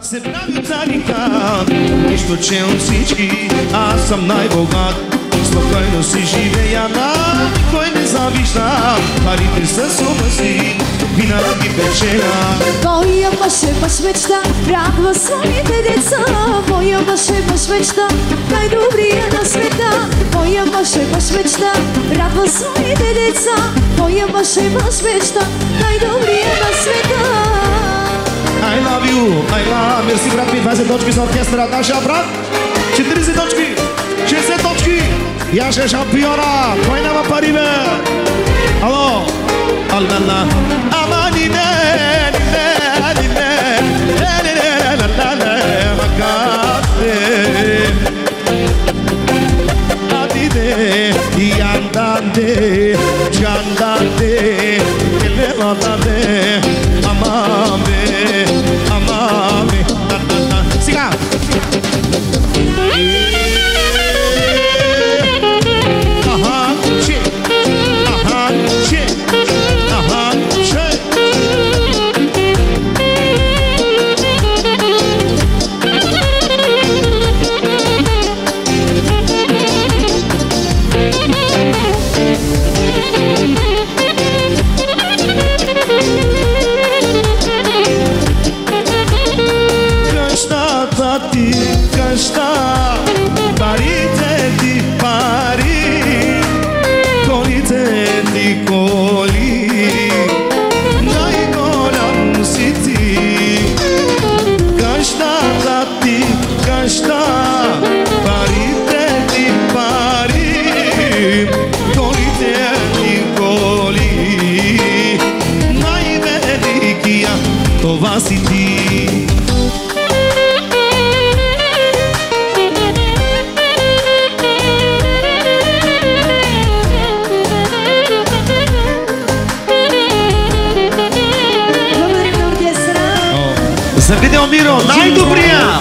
се прави тарикат, нищо че от всички аз съм най-богат. Спокойно си живея, на никой не завижда, парите са сума си, винаги печеля. Моя мъж е мъж мечта, радва своите деца. Моя мъж е мъж мечта, най-добрия на света. Моя мъж е мъж мечта, радва своите деца. Моя мъж е мъж мечта, най-добрия на света. I love you, I love, мерси брат ми, 20 точки за оркестъра, нашия брат, 40 точки, 60 точки, Яше шампиона, кой няма пари бе? Ало, аллана, ама ни не, макате, адиде, янданде, чанданде, елеваданде, амаме, сега! Това си ти. Благодарим на оркестъра. За Видеомиро, най-добрия!